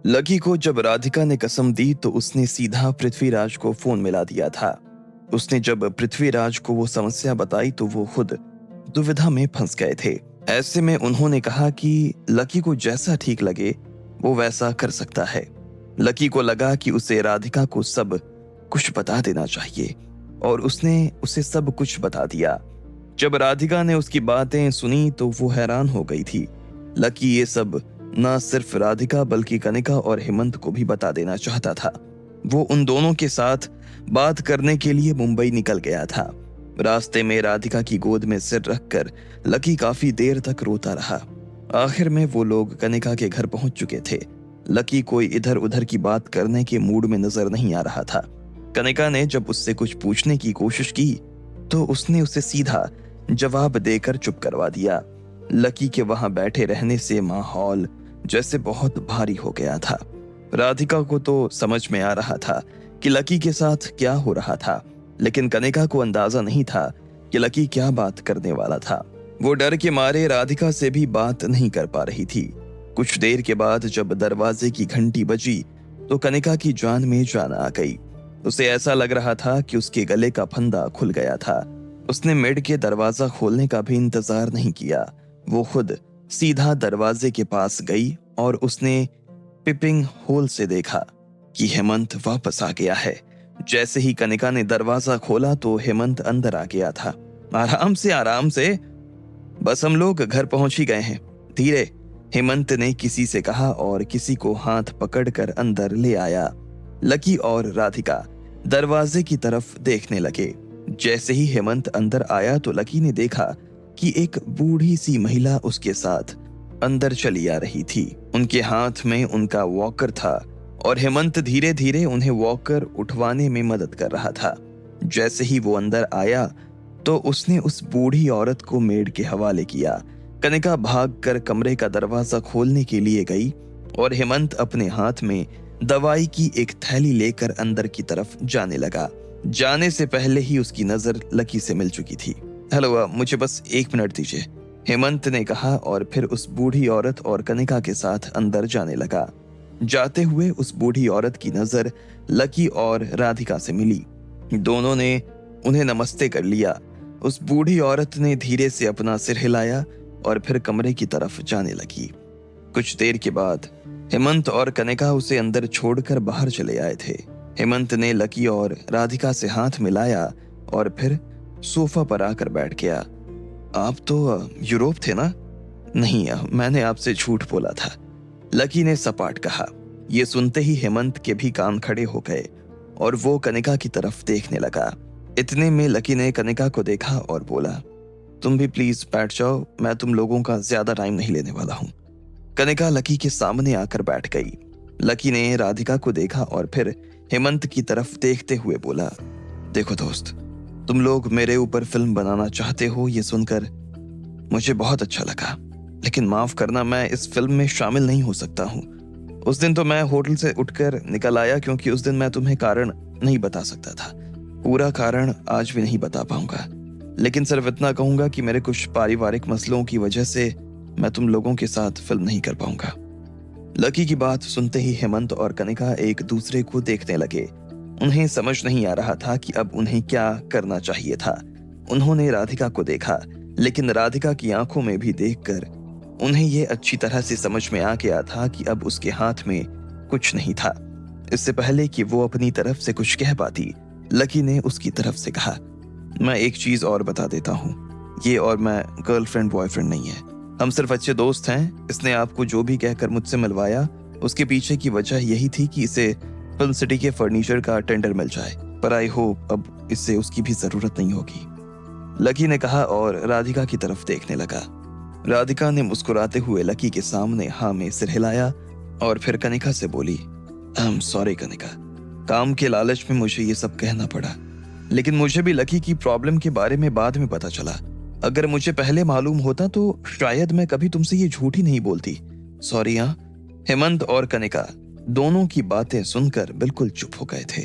Lucky को जब राधिका ने कसम दी तो उसने सीधा पृथ्वीराज को फोन मिला दिया था। उसने जब पृथ्वीराज को वो समस्या बताई तो वो खुद दुविधा में फंस गए थे। ऐसे में उन्होंने कहा कि लकी को जैसा ठीक लगे वो वैसा कर सकता है। लकी को लगा कि उसे राधिका को सब कुछ बता देना चाहिए और उसने उसे सब कुछ बता दिया। जब राधिका ने उसकी बातें सुनी तो वो हैरान हो गई थी। लकी ये सब न सिर्फ राधिका बल्कि कनिका और हेमंत को भी बता देना चाहता था। वो उन दोनों के साथ बात करने के लिए मुंबई निकल गया था। रास्ते में राधिका की गोद में सिर रखकर लकी काफी देर तक रोता रहा। आखिर में वो लोग कनिका के घर पहुंच चुके थे। लकी कोई इधर उधर की बात करने के मूड में नजर नहीं आ रहा था। कनिका ने जब उससे कुछ पूछने की कोशिश की तो उसने उसे सीधा जवाब देकर चुप करवा दिया। लकी के वहां बैठे रहने से माहौल जैसे बहुत भारी हो गया था। राधिका को तो समझ में आ रहा था कि लकी के साथ क्या हो रहा था, लेकिन कनिका को अंदाजा नहीं था कि लकी क्या बात करने वाला था। वो डर के मारे राधिका से भी बात नहीं कर पा रही थी। कुछ देर के बाद जब दरवाजे की घंटी बजी तो कनिका की जान में जान आ गई। उसे ऐसा लग रहा था कि उसके गले का फंदा खुल गया था। उसने मेड के दरवाजा खोलने का भी इंतजार नहीं किया। वो खुद सीधा दरवाजे के पास गई और उसने पिपिंग होल से देखा कि हेमंत वापस आ गया है। जैसे ही कनिका ने दरवाजा खोला तो हेमंत अंदर आ गया था। आराम से, बस हम लोग घर पहुंच ही गए हैं, धीरे, हेमंत ने किसी से कहा और किसी को हाथ पकड़कर अंदर ले आया। लकी और राधिका दरवाजे की तरफ देखने लगे। जैसे ही हेमंत अंदर आया तो लकी ने देखा कि एक बूढ़ी सी महिला उसके साथ अंदर चली आ रही थी। उनके हाथ में उनका वॉकर था और हेमंत धीरे धीरे उन्हें वॉकर उठवाने में मदद कर रहा था। जैसे ही वो अंदर आया तो उसने उस बूढ़ी औरत को मेड के हवाले किया। कनिका भागकर कमरे का दरवाजा खोलने के लिए गई और हेमंत अपने हाथ में दवाई की एक थैली लेकर अंदर की तरफ जाने लगा। जाने से पहले ही उसकी नजर लकी से मिल चुकी थी। हेलो, मुझे बस 1 मिनट दीजिए, हेमंत ने कहा और फिर उस बूढ़ी औरत और कनिका के साथ अंदर जाने लगा। जाते हुए उस बूढ़ी औरत की नजर लकी और राधिका से मिली। दोनों ने उन्हें नमस्ते कर लिया। उस बूढ़ी औरत ने धीरे से अपना सिर हिलाया और फिर कमरे की तरफ जाने लगी। कुछ देर के बाद हेमंत और कनिका उसे अंदर छोड़कर बाहर चले आए थे। हेमंत ने लकी और राधिका से हाथ मिलाया और फिर सोफा पर आकर बैठ गया। आप तो यूरोप थे ना? नहीं, मैंने आपसे झूठ बोला था, लकी ने सपाट कहा। यह सुनते ही हेमंत के भी कान खड़े हो गए और वो कनिका की तरफ देखने लगा। इतने में लकी ने कनिका को देखा और बोला, तुम भी प्लीज बैठ जाओ, मैं तुम लोगों का ज्यादा टाइम नहीं लेने वाला हूं। कनिका लकी के सामने आकर बैठ गई। लकी ने राधिका को देखा और फिर हेमंत की तरफ देखते हुए बोला, देखो दोस्त, तुम लोग मेरे ऊपर फिल्म बनाना चाहते हो, ये सुनकर मुझे बहुत अच्छा लगा, लेकिन माफ करना, मैं इस फिल्म में शामिल नहीं हो सकता हूँ। उस दिन तो मैं होटल से उठकर निकल आया क्योंकि उस दिन मैं तुम्हें कारण नहीं बता सकता था। पूरा कारण आज भी नहीं बता पाऊंगा, लेकिन सिर्फ इतना कहूंगा कि मेरे कुछ पारिवारिक मसलों की वजह से मैं तुम लोगों के साथ फिल्म नहीं कर पाऊंगा। लकी की बात सुनते ही हेमंत और कनिका एक दूसरे को देखने लगे। उन्हें समझ नहीं आ रहा था कि अब उन्हें क्या करना चाहिए था। उन्होंने राधिका को देखा, लेकिन राधिका की आंखों में भी देखकर उन्हें यह अच्छी तरह से समझ में आ गया था कि अब उसके हाथ में कुछ नहीं था। इससे पहले कि वो अपनी तरफ से कुछ कह पाती, लकी ने उसकी तरफ से कहा, मैं एक चीज और बता देता हूँ, ये और मैं गर्लफ्रेंड बॉयफ्रेंड नहीं है, हम सिर्फ अच्छे दोस्त हैं। इसने आपको जो भी कहकर मुझसे मिलवाया, उसके पीछे की वजह यही थी कि इसे फिल्म सिटी के फर्नीचर का टेंडर मिल जाए, पर आई होप अब इससे उसकी भी जरूरत नहीं होगी, लकी ने कहा और राधिका की तरफ देखने लगा। राधिका ने मुस्कुराते हुए लकी के सामने हाँ में सिर हिलाया और फिर कनिका से बोली, आई एम सॉरी कनिका, काम के लालच में मुझे ये सब कहना पड़ा, लेकिन मुझे भी लकी की प्रॉब्लम के बारे में बाद में पता चला। अगर मुझे पहले मालूम होता तो शायद मैं कभी तुमसे ये झूठ ही नहीं बोलती। सॉरी। हाँ, हेमंत और कनिका दोनों की बातें सुनकर बिल्कुल चुप हो गए थे।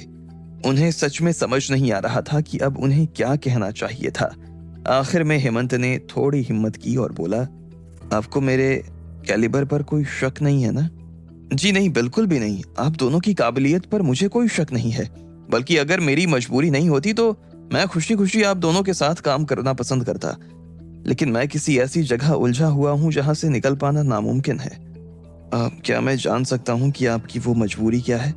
उन्हें सच में समझ नहीं आ रहा था कि अब उन्हें क्या कहना चाहिए था। आखिर में हेमंत ने थोड़ी हिम्मत की और बोला, आपको मेरे कैलिबर पर कोई शक नहीं है ना? जी नहीं, बिल्कुल भी नहीं। आप दोनों की काबिलियत पर मुझे कोई शक नहीं है। बल्कि अगर मेरी मजबूरी नहीं होती तो मैं खुशी-खुशी आप दोनों के साथ काम करना पसंद करता। लेकिन मैं किसी ऐसी जगह उलझा हुआ हूँ जहाँ से निकल पाना नामुमकिन है। क्या मैं जान सकता हूँ कि आपकी वो मजबूरी क्या है?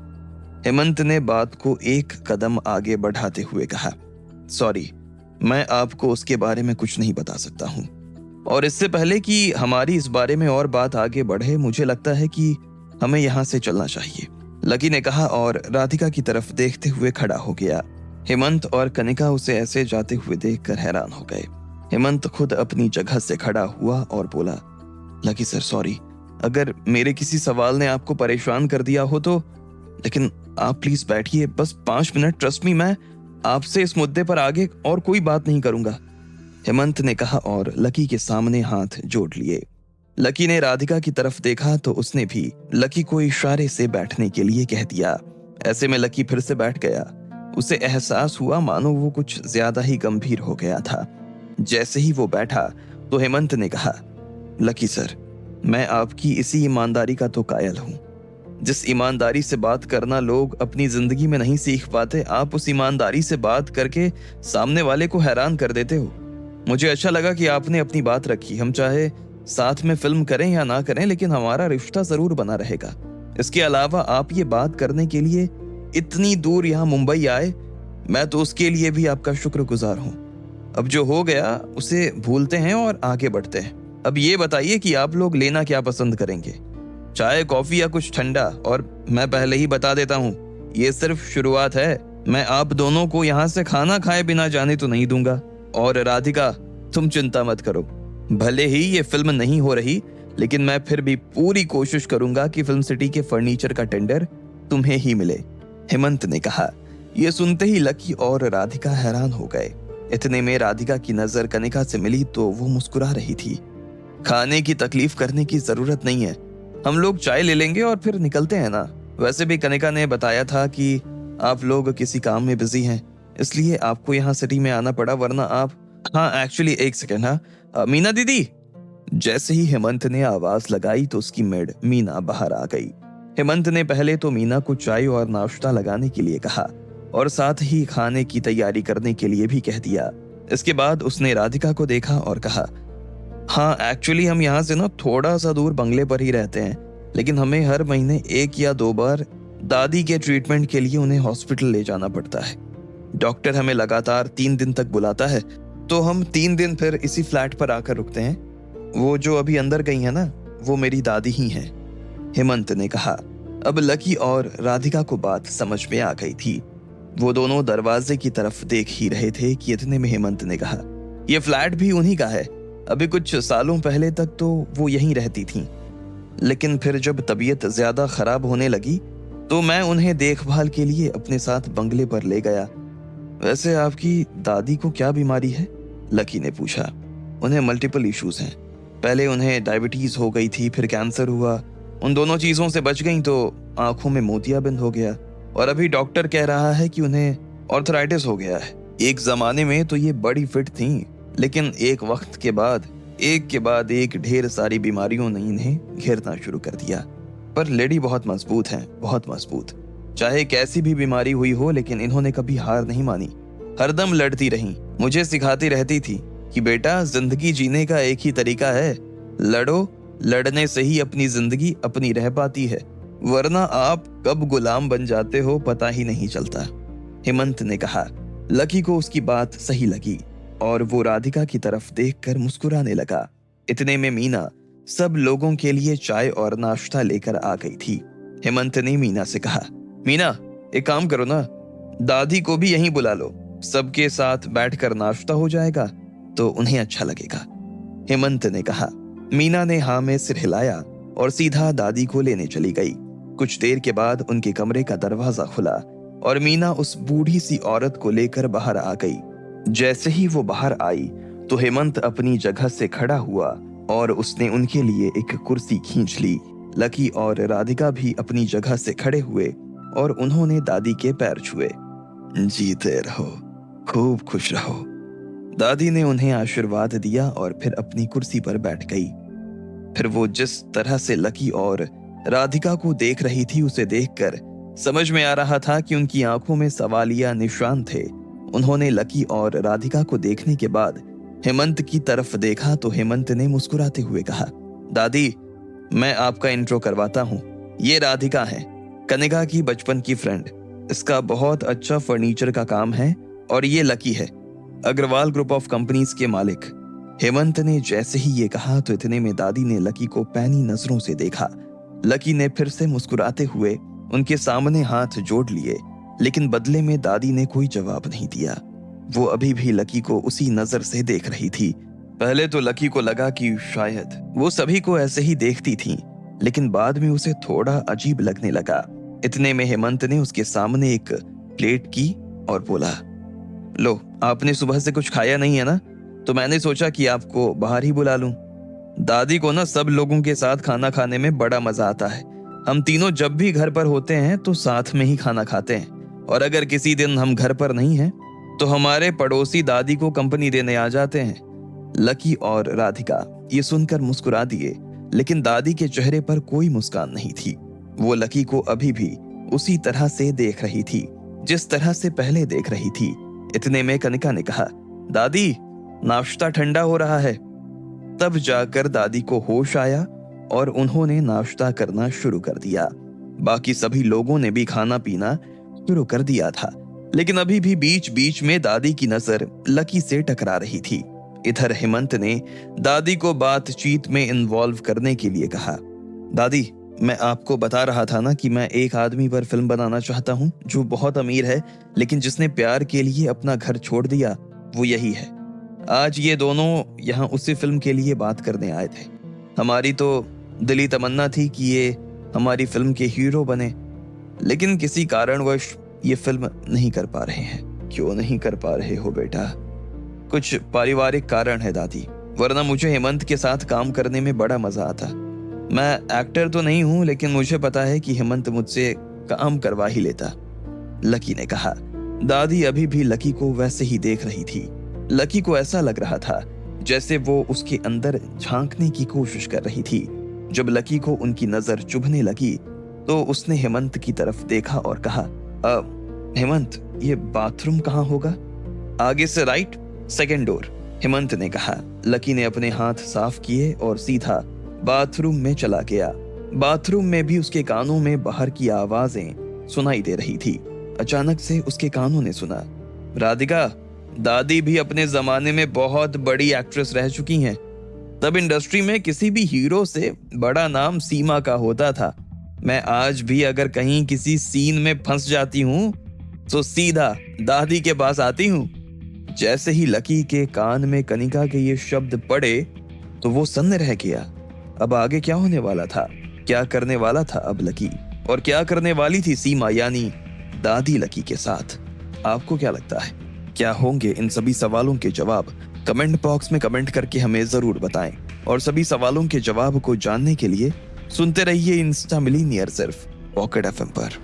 हेमंत ने बात को एक कदम आगे बढ़ाते हुए कहा। सॉरी, मैं आपको उसके बारे में कुछ नहीं बता सकता हूँ। और इससे पहले कि हमारी इस बारे में और बात आगे बढ़े, मुझे लगता है कि हमें यहाँ से चलना चाहिए, लकी ने कहा और राधिका की तरफ देखते हुए खड़ा हो गया। हेमंत और कनिका उसे ऐसे जाते हुए देखकर हैरान हो गए। हेमंत खुद अपनी जगह से खड़ा हुआ और बोला, लकी सर सॉरी, अगर मेरे किसी सवाल ने आपको परेशान कर दिया हो तो, लेकिन आप प्लीज बैठिए, बस 5 मिनट, ट्रस्ट मी, मैं आपसे इस मुद्दे पर आगे और कोई बात नहीं करूंगा, हेमंत ने कहा और लकी के सामने हाथ जोड़ लिए। लकी ने राधिका की तरफ देखा तो उसने भी लकी को इशारे से बैठने के लिए कह दिया। ऐसे में लकी फिर से बैठ गया। उसे एहसास हुआ मानो वो कुछ ज्यादा ही गंभीर हो गया था। जैसे ही वो बैठा तो हेमंत ने कहा, लकी सर, मैं आपकी इसी ईमानदारी का तो कायल हूं। जिस ईमानदारी से बात करना लोग अपनी जिंदगी में नहीं सीख पाते, आप उस ईमानदारी से बात करके सामने वाले को हैरान कर देते हो। मुझे अच्छा लगा कि आपने अपनी बात रखी। हम चाहे साथ में फिल्म करें या ना करें, लेकिन हमारा रिश्ता जरूर बना रहेगा। इसके अलावा आप ये बात करने के लिए इतनी दूर यहाँ मुंबई आए, मैं तो उसके लिए भी आपका शुक्रगुजार हूँ। अब जो हो गया उसे भूलते हैं और आगे बढ़ते हैं। अब ये बताइए कि आप लोग लेना क्या पसंद करेंगे, चाय, कॉफी या कुछ ठंडा? और मैं पहले ही बता देता हूँ, ये सिर्फ शुरुआत है। मैं आप दोनों को यहाँ से खाना खाए बिना जाने तो नहीं दूंगा। और राधिका, तुम चिंता मत करो, भले ही ये फिल्म नहीं हो रही, लेकिन मैं फिर भी पूरी कोशिश करूंगा कि फिल्म सिटी के फर्नीचर का टेंडर तुम्हें ही मिले, हेमंत ने कहा। यह सुनते ही लकी और राधिका हैरान हो गए। इतने में राधिका की नजर कनिका से मिली तो वो मुस्कुरा रही थी। खाने की तकलीफ करने की जरूरत नहीं है, हम लोग चाय ले लेंगे और फिर निकलते हैं ना। वैसे भी कनिका ने बताया था कि आप लोग किसी काम में बिजी हैं, इसलिए आपको यहाँ सिटी में आना पड़ा, वरना आप। हाँ एक्चुअली एक सेकेंड, हाँ मीना दीदी। जैसे ही हेमंत ने आवाज लगाई तो उसकी मेड मीना बाहर आ गई। हेमंत ने पहले तो मीना को चाय और नाश्ता लगाने के लिए कहा और साथ ही खाने की तैयारी करने के लिए भी कह दिया। इसके बाद उसने राधिका को देखा और कहा, हाँ एक्चुअली हम यहाँ से ना थोड़ा सा दूर बंगले पर ही रहते हैं, लेकिन हमें हर महीने 1 या 2 बार दादी के ट्रीटमेंट के लिए उन्हें हॉस्पिटल ले जाना पड़ता है। डॉक्टर हमें लगातार 3 दिन तक बुलाता है, तो हम 3 दिन फिर इसी फ्लैट पर आकर रुकते हैं। वो जो अभी अंदर गई है ना, वो मेरी दादी ही हैं, हेमंत ने कहा। अब लकी और राधिका को बात समझ में आ गई थी। वो दोनों दरवाजे की तरफ देख ही रहे थे कि इतने में हेमंत ने कहा, ये फ्लैट भी उन्हीं का है। अभी कुछ सालों पहले तक तो वो यहीं रहती थीं, लेकिन फिर जब तबीयत ज्यादा खराब होने लगी तो मैं उन्हें देखभाल के लिए अपने साथ बंगले पर ले गया। वैसे आपकी दादी को क्या बीमारी है? लकी ने पूछा। उन्हें मल्टीपल इश्यूज हैं। पहले उन्हें डायबिटीज हो गई थी, फिर कैंसर हुआ। उन दोनों चीजों से बच गई तो आंखों में मोतियाबिंद हो गया, और अभी डॉक्टर कह रहा है कि उन्हें ऑर्थराइटिस हो गया है। एक जमाने में तो ये बड़ी फिट थी, लेकिन एक वक्त के बाद एक ढेर सारी बीमारियों ने इन्हें घेरना शुरू कर दिया। पर लेडी बहुत मजबूत हैं, बहुत मजबूत। चाहे कैसी भी बीमारी हुई हो, लेकिन इन्होंने कभी हार नहीं मानी, हरदम लड़ती रहीं। मुझे सिखाती रहती थी कि बेटा, जिंदगी जीने का एक ही तरीका है, लड़ो, लड़ने से ही अपनी जिंदगी अपनी रह पाती है, वरना आप कब गुलाम बन जाते हो पता ही नहीं चलता, हेमंत ने कहा। लकी को उसकी बात सही लगी और वो राधिका की तरफ देखकर मुस्कुराने लगा। इतने में मीना सब लोगों के लिए चाय और नाश्ता लेकर आ गई थी। हेमंत ने मीना से कहा, मीना एक काम करो ना, दादी को भी यहीं बुला लो, सबके साथ बैठकर नाश्ता हो जाएगा तो उन्हें अच्छा लगेगा, हेमंत ने कहा। मीना ने हाँ में सिर हिलाया और सीधा दादी को लेने चली गई। कुछ देर के बाद उनके कमरे का दरवाजा खुला और मीना उस बूढ़ी सी औरत को लेकर बाहर आ गई। जैसे ही वो बाहर आई तो हेमंत अपनी जगह से खड़ा हुआ और उसने उनके लिए एक कुर्सी खींच ली। लकी और राधिका भी अपनी जगह से खड़े हुए और उन्होंने दादी के पैर छुए। जीते रहो, खूब खुश रहो, दादी ने उन्हें आशीर्वाद दिया और फिर अपनी कुर्सी पर बैठ गई। फिर वो जिस तरह से लकी और राधिका को देख रही थी। उसे देखकर समझ में आ रहा था कि उनकी आंखों में सवालिया निशान थे। उन्होंने लकी और राधिका को देखने के बाद हेमंत की तरफ देखा तो हेमंत ने मुस्कुराते हुए कहा, दादी, मैं आपका इंट्रो करवाता हूँ। ये राधिका है, कनिका की बचपन की फ्रेंड। इसका बहुत अच्छा फर्नीचर का काम है। और ये लकी है, अग्रवाल ग्रुप ऑफ कंपनीज के मालिक। हेमंत ने जैसे ही ये कहा तो इतने में दादी ने लकी को पैनी नजरों से देखा। लकी ने फिर से मुस्कुराते हुए उनके सामने हाथ जोड़ लिए, लेकिन बदले में दादी ने कोई जवाब नहीं दिया। वो अभी भी लकी को उसी नजर से देख रही थी। पहले तो लकी को लगा कि शायद वो सभी को ऐसे ही देखती थी, लेकिन बाद में उसे थोड़ा अजीब लगने लगा। इतने में हेमंत ने उसके सामने एक प्लेट की और बोला, लो, आपने सुबह से कुछ खाया नहीं है ना, तो मैंने सोचा कि आपको बाहर ही बुला लूं। दादी को ना सब लोगों के साथ खाना खाने में बड़ा मजा आता है। हम तीनों जब भी घर पर होते हैं तो साथ में ही खाना खाते हैं, और अगर किसी दिन हम घर पर नहीं हैं तो हमारे पड़ोसी दादी को कंपनी देने आ जाते हैं। लकी और राधिका ये सुनकर मुस्कुरा दिए, लेकिन दादी के चेहरे पर कोई मुस्कान नहीं थी। वो लकी को अभी भी उसी तरह से देख रही थी जिस तरह से पहले देख रही थी। इतने में कनिका ने कहा, दादी, नाश्ता ठंडा हो रहा है। तब जाकर दादी को होश आया और उन्होंने नाश्ता करना शुरू कर दिया। बाकी सभी लोगों ने भी खाना पीना शुरू कर दिया था, लेकिन अभी भी बीच बीच में दादी की नजर लकी से टकरा रही थी। इधर हेमंत ने दादी को बातचीत में इन्वॉल्व करने के लिए कहा, दादी, मैं आपको बता रहा था ना कि मैं एक आदमी पर फिल्म बनाना चाहता हूँ जो बहुत अमीर है, लेकिन जिसने प्यार के लिए अपना घर छोड़ दिया, वो यही है। आज ये दोनों यहाँ उसी फिल्म के लिए बात करने आए थे। हमारी तो दिली तमन्ना थी कि ये हमारी फिल्म के हीरो बने, लेकिन किसी कारणवश ये फिल्म नहीं कर पा रहे हैं। क्यों नहीं कर पा रहे हो बेटा? कुछ पारिवारिक कारण है दादी, वरना मुझे हेमंत के साथ काम करने में बड़ा मजा आता। मैं एक्टर तो नहीं हूं, लेकिन मुझे पता है कि हेमंत मुझसे काम करवा ही लेता, लकी ने कहा। दादी अभी भी लकी को वैसे ही देख रही थी। लकी को ऐसा लग रहा था जैसे वो उसके अंदर झांकने की कोशिश कर रही थी। जब लकी को उनकी नजर चुभने लगी तो उसने हेमंत की तरफ देखा और कहा, हेमंत, ये बाथरूम कहाँ होगा? आगे से राइट, सेकेंड डोर, हेमंत ने कहा। लकी ने अपने हाथ साफ किए और सीधा बाथरूम में चला गया। बाथरूम में भी उसके कानों में बाहर की आवाजें सुनाई दे रही थी। अचानक से उसके कानों ने सुना, राधिका, दादी भी अपने जमाने में बहुत बड़ी एक्ट्रेस रह चुकी हैं। तब इंडस्ट्री में किसी भी हीरो से बड़ा नाम सीमा का होता था। मैं आज भी अगर कहीं किसी सीन में फंस जाती हूँ तो सीधा दादी के पास आती हूँ। जैसे ही लकी के कान में कनिका के ये शब्द पड़े तो वो सन्न रह गया। अब आगे क्या होने वाला था? क्या करने वाला था अब लकी? और क्या करने वाली थी सीमा यानी दादी लकी के साथ? आपको क्या लगता है, क्या होंगे इन सभी सवालों के जवाब? कमेंट बॉक्स में कमेंट करके हमें जरूर बताएं। और सभी सवालों के जवाब को जानने के लिए सुनते रहिए इंस्टा मिलीनियर सिर्फ पॉकेट एफएम पर।